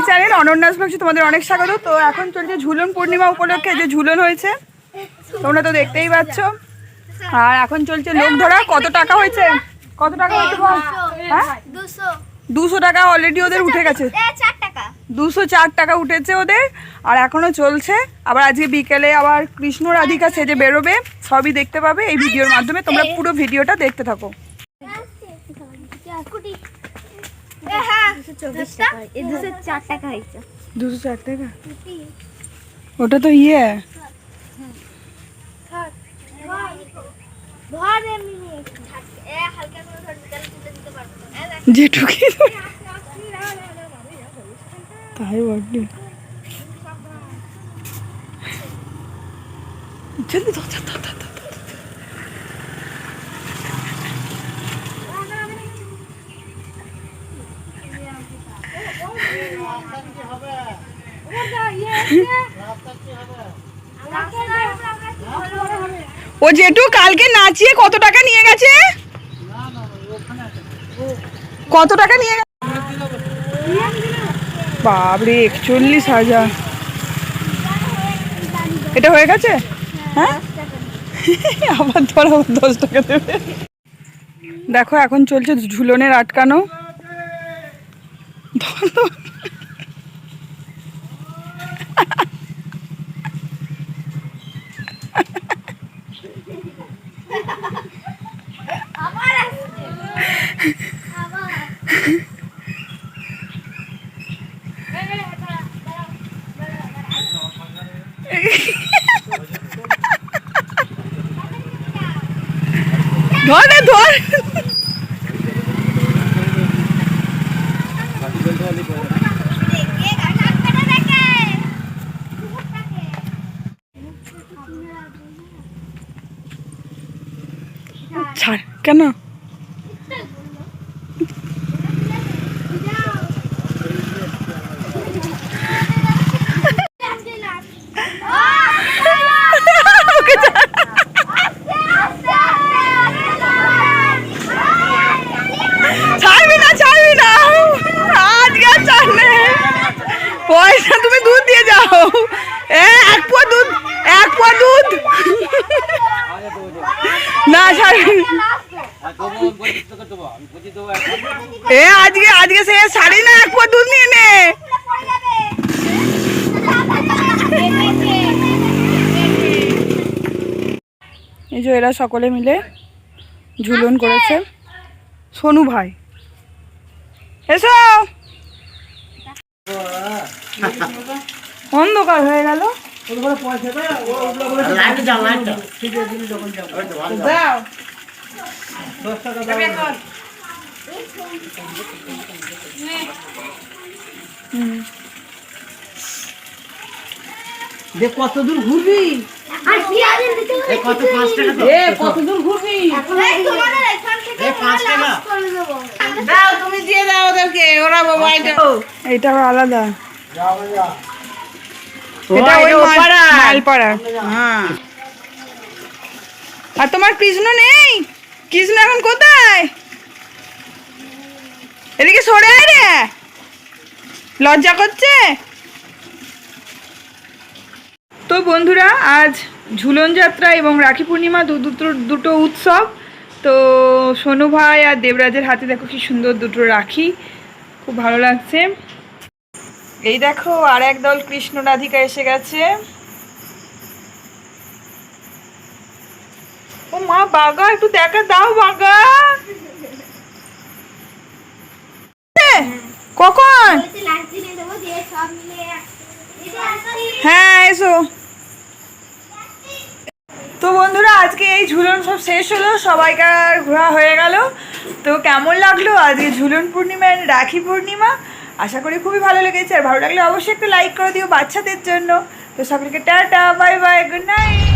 Channel অনন্যাস ব্লগে তোমাদের অনেক স্বাগত। তো এখন চলছে ঝুলন পূর্ণিমা উপলক্ষে যে ঝুলন হয়েছে তোমরা তো দেখতেই পাচ্ছ। আর এখন চলছে লোক ধরা। কত টাকা হয়েছে? কত টাকা হয়েছে বল? হ্যাঁ 200 টাকা অলরেডি ওদের উঠে গেছে। 204 টাকা উঠেছে ওদের। আর এখনো চলছে। আবার আজকে বিকেলে আবার কৃষ্ণ রাধিকা সেজে বেরোবে, সবই দেখতে পাবে এই ভিডিওর মাধ্যমে। তোমরা পুরো ভিডিওটা দেখতে থাকো। 204 টাকা ওটা তো ইয়ে যেটুকি তাই বটে। ও জেঠু কালকে নাচিয়ে কত টাকা নিয়ে গেছে? কত টাকা নিয়ে গেছে? বাবরে 41,000। এটা হয়ে গেছে? হ্যাঁ আবার ধর 10 টাকা দেবে। দেখো এখন চলছে ঝুলনের আটকানো। ধর ধর ছাড় কেন? পয়সা তুমি দুধ দিয়ে যাও। এক পোয়া দুধ, এক পোয়া দুধ না ছাড়বি। আজকে আজকে সে শাড়ি না, এক পোয়া দুধ নিয়ে নে। এই যে এরা সকলে মিলে ঝুলন করেছে। সোনু ভাই এসো। অন্ধকার হয়ে গেল। কত দূর ঘুরবি? কত দূর ঘুরবি? তুমি দিয়ে দাও ওদেরকে, ওরা এইটা আলাদা। এটা ওই মালপাড়া। হ্যাঁ। আর তোমার কৃষ্ণ নেই? কৃষ্ণ এখন কোথায়? এদিকে সরে আয় রে, লজ্জা করছে। তো বন্ধুরা আজ ঝুলন যাত্রা এবং রাখি পূর্ণিমা দুটো উৎসব। তো সোনু ভাই আর দেবরাজের হাতে দেখো কি সুন্দর দুটো রাখি, খুব ভালো লাগছে। এই দেখো আর এক দল কৃষ্ণ রাধিকা এসে গেছে। ও মা বাগা, একটু দেখা দাও বাগা। কখন? হ্যাঁ এসো। তো বন্ধুরা আজকে এই ঝুলন সব শেষ হলো, সবাইকার ঘোরা হয়ে গেল। তো কেমন লাগলো আজকে ঝুলন পূর্ণিমা, রাখি পূর্ণিমা? আশা করি খুবই ভালো লেগেছে। আর ভালো লাগলে অবশ্যই একটু লাইক করে দিও বাচ্চাদের জন্য। তো সকলকে tata, bye bye, good night.